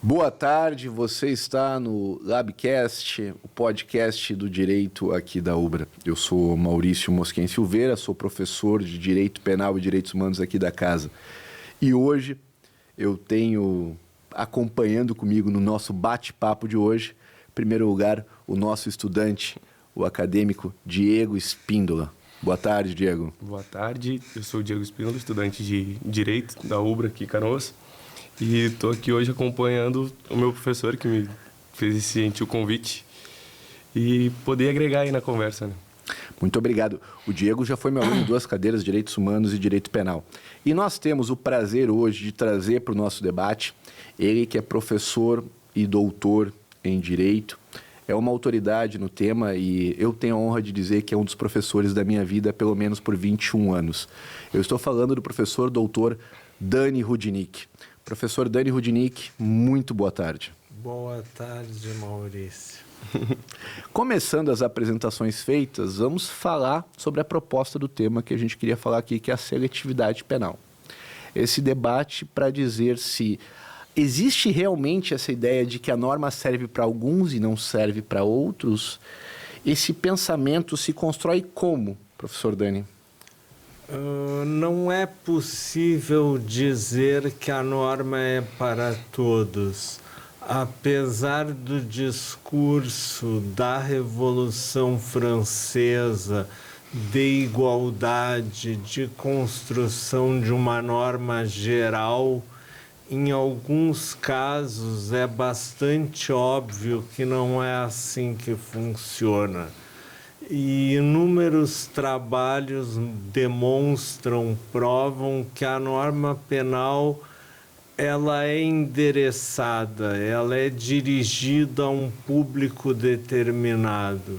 Boa tarde, você está no Labcast, o podcast do Direito aqui da UBRA. Eu sou Maurício Mosquen Silveira, sou professor de Direito Penal e Direitos Humanos aqui da casa. E hoje eu tenho acompanhando comigo no nosso bate-papo de hoje, em primeiro lugar, o nosso estudante, o acadêmico Diego Espíndola. Boa tarde, Diego. Boa tarde, eu sou o Diego Espíndola, estudante de Direito da UBRA aqui em Canoas. E estou aqui hoje acompanhando o meu professor que me fez esse gentil convite e poder agregar aí na conversa, né? Muito obrigado. O Diego já foi meu aluno em 2 cadeiras, Direitos Humanos e Direito Penal. E nós temos o prazer hoje de trazer para o nosso debate ele que é professor e doutor em Direito, é uma autoridade no tema e eu tenho a honra de dizer que é um dos professores da minha vida, pelo menos por 21 anos. Eu estou falando do professor doutor Dani Rudnick. Professor Dani Rudnick, muito boa tarde. Boa tarde, Maurício. Começando as apresentações feitas, vamos falar sobre a proposta do tema que a gente queria falar aqui, que é a seletividade penal. Esse debate para dizer se existe realmente essa ideia de que a norma serve para alguns e não serve para outros. Esse pensamento se constrói como, professor Dani? Não é possível dizer que a norma é para todos. Apesar do discurso da Revolução Francesa de igualdade, de construção de uma norma geral, em alguns casos é bastante óbvio que não é assim que funciona. E inúmeros trabalhos demonstram, provam que a norma penal ela é endereçada, ela é dirigida a um público determinado.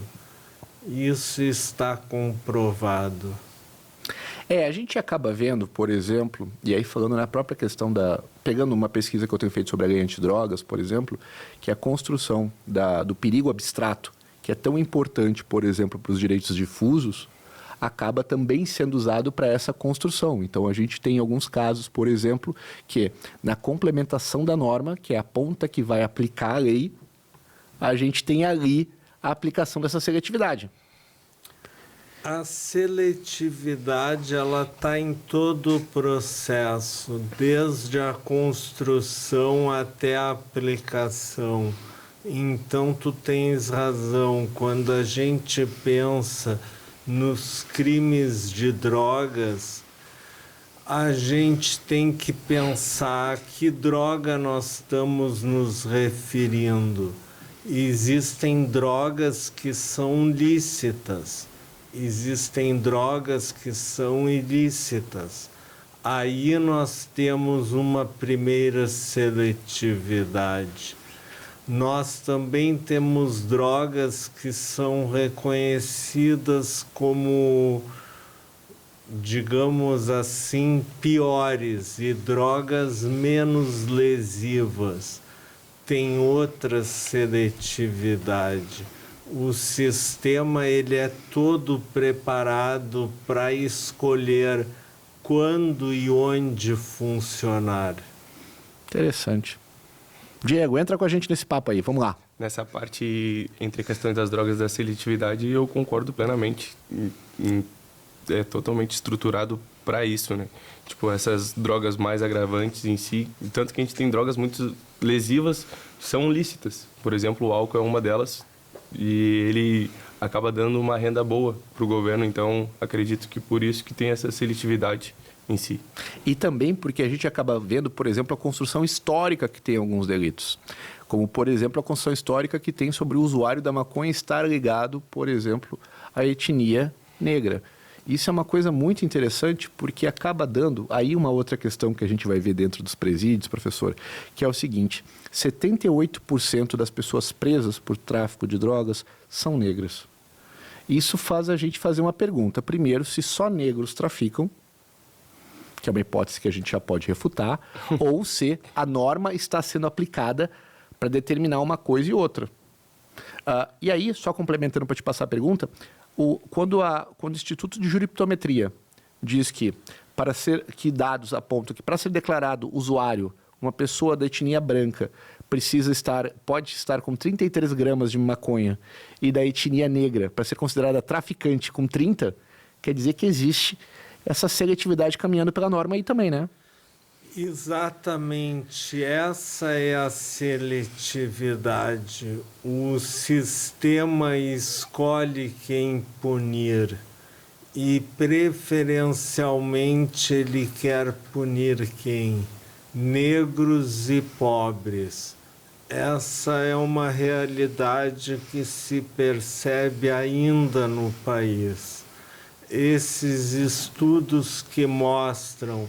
Isso está comprovado. A gente acaba vendo, por exemplo, e aí falando na própria questão pegando uma pesquisa que eu tenho feito sobre a lei antidrogas, por exemplo, que é a construção do perigo abstrato, que é tão importante, por exemplo, para os direitos difusos, acaba também sendo usado para essa construção. Então, a gente tem alguns casos, por exemplo, que na complementação da norma, que é a ponta que vai aplicar a lei, a gente tem ali a aplicação dessa seletividade. A seletividade ela está em todo o processo, desde a construção até a aplicação. Então, tu tens razão, quando a gente pensa nos crimes de drogas, a gente tem que pensar a que droga nós estamos nos referindo. Existem drogas que são lícitas, existem drogas que são ilícitas. Aí nós temos uma primeira seletividade. Nós também temos drogas que são reconhecidas como, digamos assim, piores e drogas menos lesivas. Tem outra seletividade. O sistema ele é todo preparado para escolher quando e onde funcionar. Interessante. Diego, entra com a gente nesse papo aí, vamos lá. Nessa parte entre questões das drogas e da seletividade, eu concordo plenamente. É totalmente estruturado para isso, né? Tipo, essas drogas mais agravantes em si, tanto que a gente tem drogas muito lesivas, são lícitas. Por exemplo, o álcool é uma delas e ele acaba dando uma renda boa para o governo, então acredito que por isso que tem essa seletividade em si. E também porque a gente acaba vendo, por exemplo, a construção histórica que tem alguns delitos. Como, por exemplo, a construção histórica que tem sobre o usuário da maconha estar ligado, por exemplo, à etnia negra. Isso é uma coisa muito interessante porque acaba dando aí uma outra questão que a gente vai ver dentro dos presídios, professor, que é o seguinte: 78% das pessoas presas por tráfico de drogas são negras. Isso faz a gente fazer uma pergunta. Primeiro, se só negros traficam, que é uma hipótese que a gente já pode refutar, ou se a norma está sendo aplicada para determinar uma coisa e outra. E aí, só complementando para te passar a pergunta, quando o Instituto de Juriptometria diz que dados apontam que para ser declarado usuário uma pessoa da etnia branca pode estar com 33 gramas de maconha e da etnia negra para ser considerada traficante com 30, quer dizer que existe essa seletividade caminhando pela norma aí também, né? Exatamente, essa é a seletividade. O sistema escolhe quem punir e, preferencialmente, ele quer punir quem? Negros e pobres. Essa é uma realidade que se percebe ainda no país. Esses estudos que mostram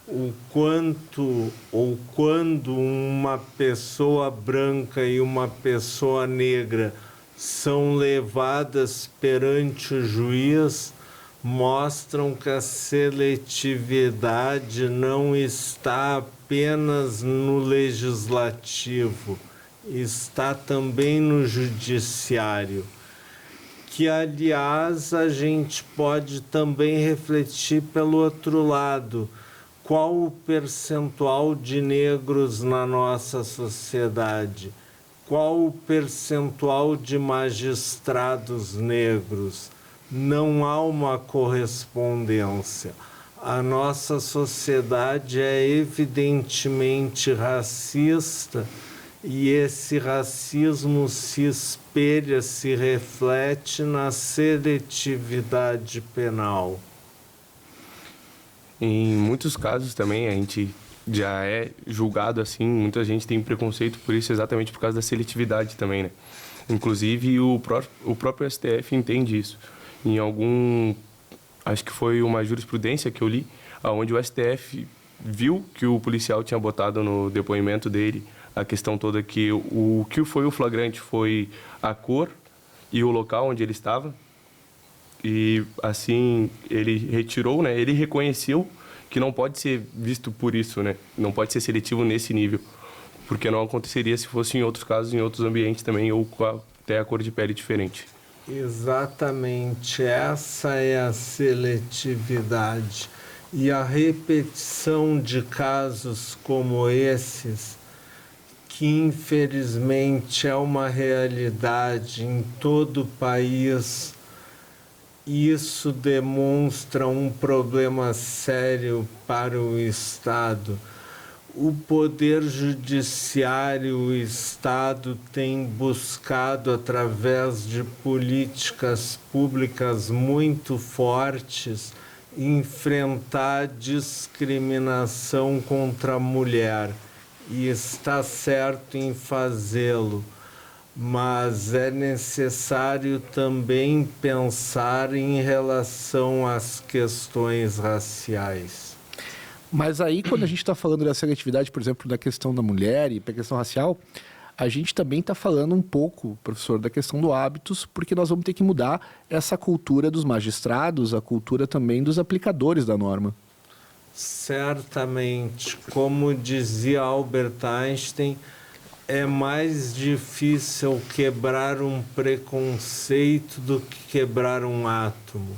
o quanto ou quando uma pessoa branca e uma pessoa negra são levadas perante o juiz mostram que a seletividade não está apenas no legislativo, está também no judiciário. Que, aliás, a gente pode também refletir pelo outro lado. Qual o percentual de negros na nossa sociedade? Qual o percentual de magistrados negros? Não há uma correspondência. A nossa sociedade é evidentemente racista e esse racismo se espelha, se reflete na seletividade penal. Em muitos casos também a gente já é julgado assim, muita gente tem preconceito por isso exatamente por causa da seletividade também, né? Inclusive o próprio STF entende isso. Acho que foi uma jurisprudência que eu li, onde o STF viu que o policial tinha botado no depoimento dele a questão toda que o que foi o flagrante foi a cor e o local onde ele estava. E assim ele retirou, né? Ele reconheceu que não pode ser visto por isso, né? Não pode ser seletivo nesse nível, porque não aconteceria se fosse em outros casos, em outros ambientes também, ou até a cor de pele diferente. Exatamente, essa é a seletividade. E a repetição de casos como esses, que infelizmente é uma realidade em todo o país, isso demonstra um problema sério para o Estado. O Poder Judiciário, o Estado tem buscado, através de políticas públicas muito fortes, enfrentar a discriminação contra a mulher. E está certo em fazê-lo. Mas é necessário também pensar em relação às questões raciais. Mas aí, quando a gente está falando da seletividade, por exemplo, da questão da mulher e da questão racial, a gente também está falando um pouco, professor, da questão do hábitos, porque nós vamos ter que mudar essa cultura dos magistrados, a cultura também dos aplicadores da norma. Certamente, como dizia Albert Einstein, é mais difícil quebrar um preconceito do que quebrar um átomo.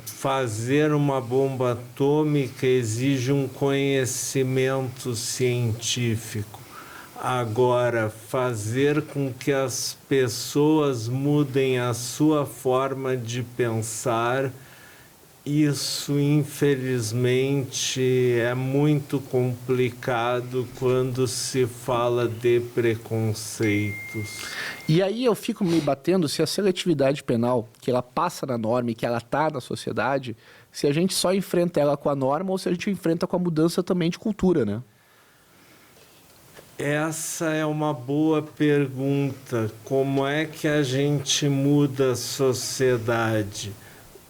Fazer uma bomba atômica exige um conhecimento científico. Agora, fazer com que as pessoas mudem a sua forma de pensar, isso, infelizmente, é muito complicado quando se fala de preconceitos. E aí eu fico me batendo se a seletividade penal, que ela passa na norma e que ela está na sociedade, se a gente só enfrenta ela com a norma ou se a gente enfrenta com a mudança também de cultura, né? Essa é uma boa pergunta. Como é que a gente muda a sociedade?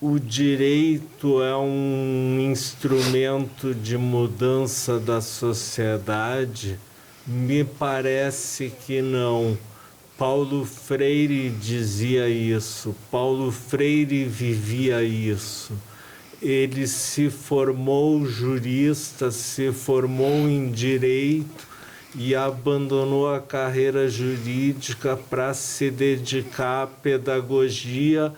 O direito é um instrumento de mudança da sociedade? Me parece que não. Paulo Freire dizia isso, Paulo Freire vivia isso. Ele se formou jurista, se formou em direito e abandonou a carreira jurídica para se dedicar à pedagogia,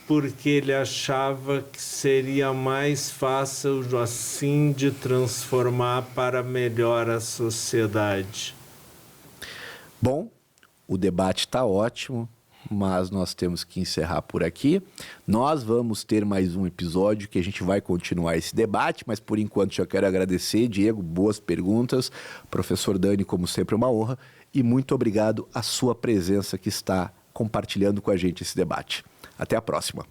porque ele achava que seria mais fácil assim de transformar para melhor a sociedade. Bom, o debate está ótimo, mas nós temos que encerrar por aqui. Nós vamos ter mais um episódio que a gente vai continuar esse debate, mas por enquanto já quero agradecer, Diego, boas perguntas. Professor Dani, como sempre, uma honra. E muito obrigado à sua presença que está compartilhando com a gente esse debate. Até a próxima.